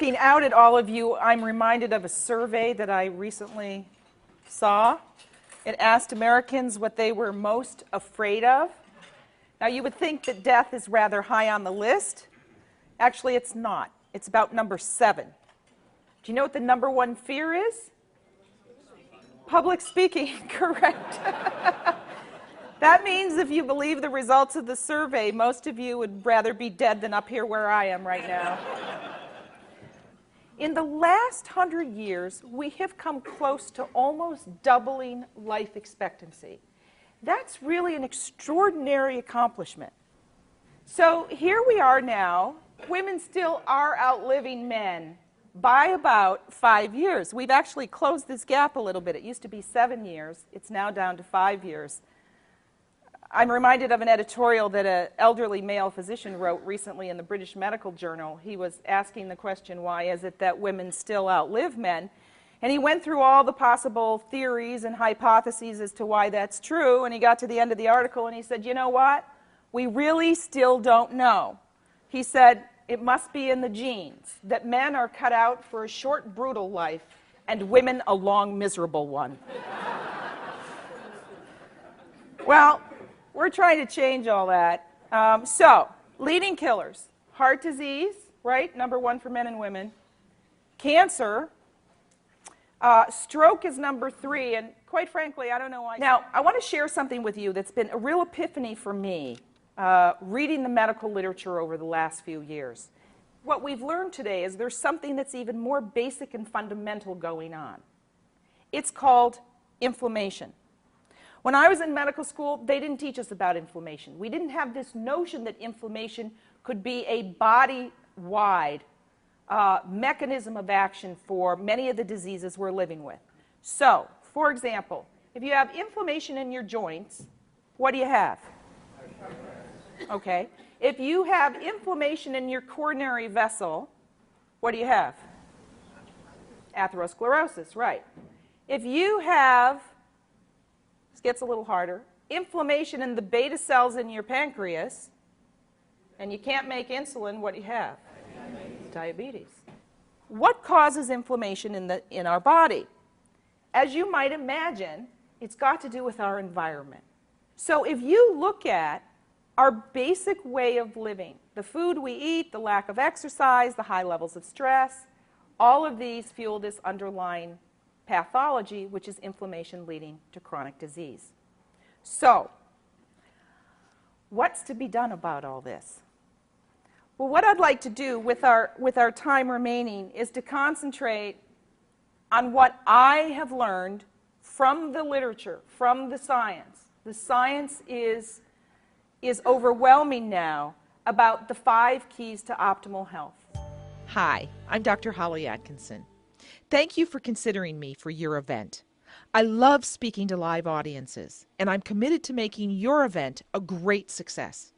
looking out at all of you, I'm reminded of a survey that I recently saw. It asked Americans what they were most afraid of. Now, you would think that death is rather high on the list. Actually, it's not. It's about number 7. Do you know what the number 1 fear is? Public speaking, correct. That means if you believe the results of the survey, most of you would rather be dead than up here where I am right now. In the last 100 years, we have come close to almost doubling life expectancy. That's really an extraordinary accomplishment. So here we are now. Women still are outliving men by about 5 years. We've actually closed this gap a little bit. It used to be 7 years. It's now down to 5 years. I'm reminded of an editorial that an elderly male physician wrote recently in the British Medical Journal. He was asking the question, why is it that women still outlive men? And he went through all the possible theories and hypotheses as to why that's true, and he got to the end of the article and he said, you know what? We really still don't know. He said, it must be in the genes, that men are cut out for a short, brutal life, and women a long, miserable one. Well, we're trying to change all that. So, leading killers. Heart disease, right? Number 1 for men and women. Cancer. Stroke is number 3, and quite frankly, I don't know why. Now, I want to share something with you that's been a real epiphany for me, reading the medical literature over the last few years. What we've learned today is there's something that's even more basic and fundamental going on. It's called inflammation. When I was in medical school, they didn't teach us about inflammation. We didn't have this notion that inflammation could be a body-wide mechanism of action for many of the diseases we're living with. So, for example, if you have inflammation in your joints, what do you have? Okay. If you have inflammation in your coronary vessel, what do you have? Atherosclerosis, right. If you have, this gets a little harder, inflammation in the beta cells in your pancreas, and you can't make insulin, what do you have? Diabetes. What causes inflammation in our body? As you might imagine, it's got to do with our environment. So if you look at our basic way of living, the food we eat, the lack of exercise, the high levels of stress, all of these fuel this underlying pathology, which is inflammation leading to chronic disease. So, what's to be done about all this? Well, what I'd like to do with our time remaining is to concentrate on what I have learned from the literature, from the science. The science is overwhelming now about the 5 keys to optimal health. Hi, I'm Dr. Holly Atkinson. Thank you for considering me for your event. I love speaking to live audiences, and I'm committed to making your event a great success.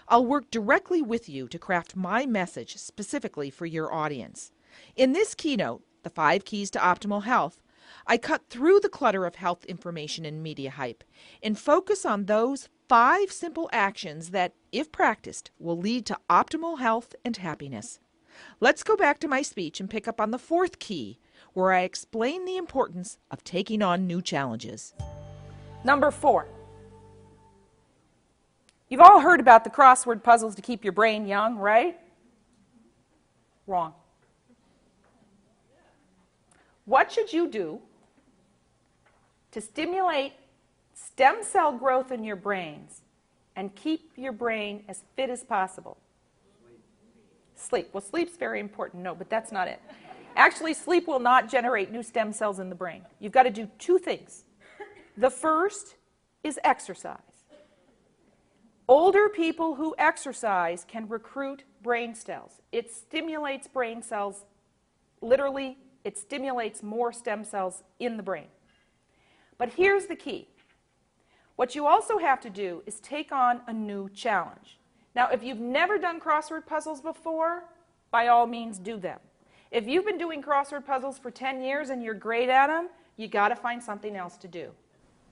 I'll work directly with you to craft my message specifically for your audience. In this keynote, The 5 Keys to Optimal Health, I cut through the clutter of health information and media hype and focus on those 5 simple actions that, if practiced, will lead to optimal health and happiness. Let's go back to my speech and pick up on the 4th key, where I explain the importance of taking on new challenges. Number 4. You've all heard about the crossword puzzles to keep your brain young, right? Wrong. What should you do to stimulate stem cell growth in your brains and keep your brain as fit as possible? Sleep. Well, sleep's very important. No, but that's not it. Actually, sleep will not generate new stem cells in the brain. You've got to do 2 things. The first is exercise. Older people who exercise can recruit brain cells. It stimulates brain cells. Literally, it stimulates more stem cells in the brain. But here's the key. What you also have to do is take on a new challenge. Now, if you've never done crossword puzzles before, by all means do them. If you've been doing crossword puzzles for 10 years and you're great at them, you got to find something else to do.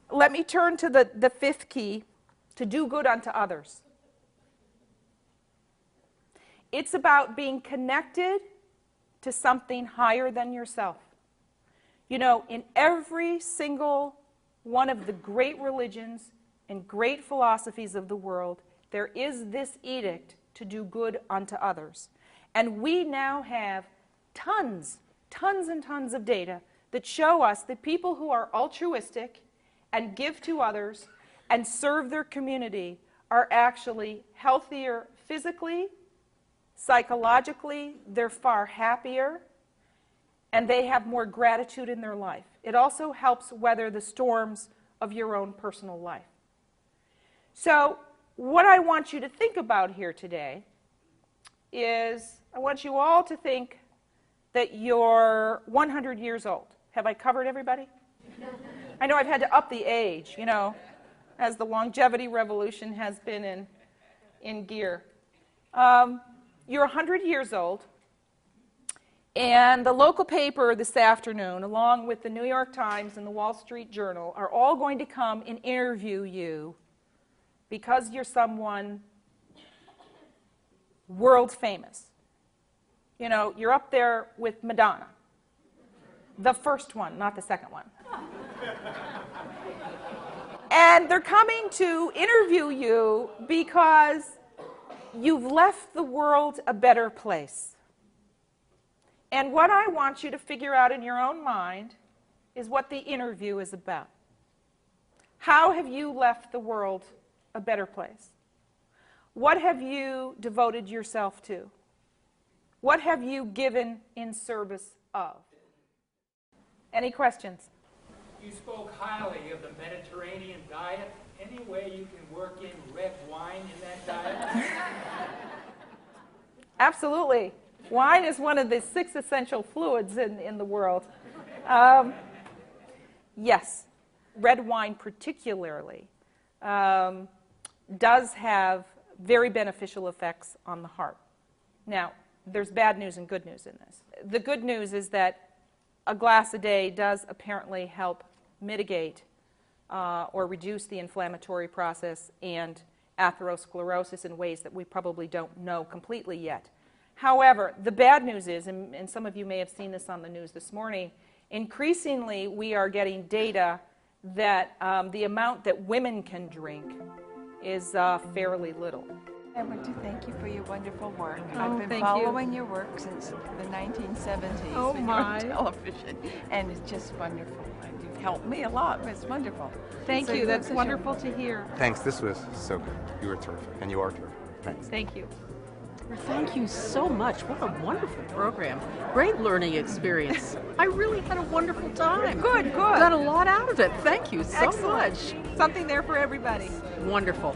Let me turn to the 5th key, to do good unto others. It's about being connected to something higher than yourself. You know, in every single one of the great religions and great philosophies of the world, there is this edict to do good unto others. And we now have tons and tons of data that show us that people who are altruistic and give to others and serve their community are actually healthier physically, psychologically, they're far happier, and they have more gratitude in their life. It also helps weather the storms of your own personal life. So what I want you to think about here today is I want you all to think that you're 100 years old. Have I covered everybody? I know I've had to up the age, you know, as the longevity revolution has been in gear. You're 100 years old, and the local paper this afternoon, along with the New York Times and the Wall Street Journal, are all going to come and interview you because you're someone world famous. You know, you're up there with Madonna. The first one, not the second one. And they're coming to interview you because you've left the world a better place. And what I want you to figure out in your own mind is what the interview is about. How have you left the world a better place? What have you devoted yourself to? What have you given in service of? Any questions? You spoke highly of the Mediterranean diet. Any way you can work in red wine in that diet? Absolutely. Wine is one of the 6 essential fluids in the world. Yes, red wine particularly does have very beneficial effects on the heart. Now, there's bad news and good news in this. The good news is that a glass a day does apparently help mitigate or reduce the inflammatory process and atherosclerosis in ways that we probably don't know completely yet. However, the bad news is, and some of you may have seen this on the news this morning, increasingly we are getting data that the amount that women can drink is fairly little. I want to thank you for your wonderful work. Oh, I've been thank following your work since the 1970s Oh, when my. you were on television, and it's just wonderful. And you've helped me a lot. It's wonderful. Thank So you. That's such a- wonderful to hear. Thanks. This was so good. You were terrific, and you are terrific. Thanks. Thank you. Well, thank you so much. What a wonderful program. Great learning experience. I really had a wonderful time. Good, good. Got a lot out of it. Thank you so Excellent. much. Something there for everybody. Wonderful.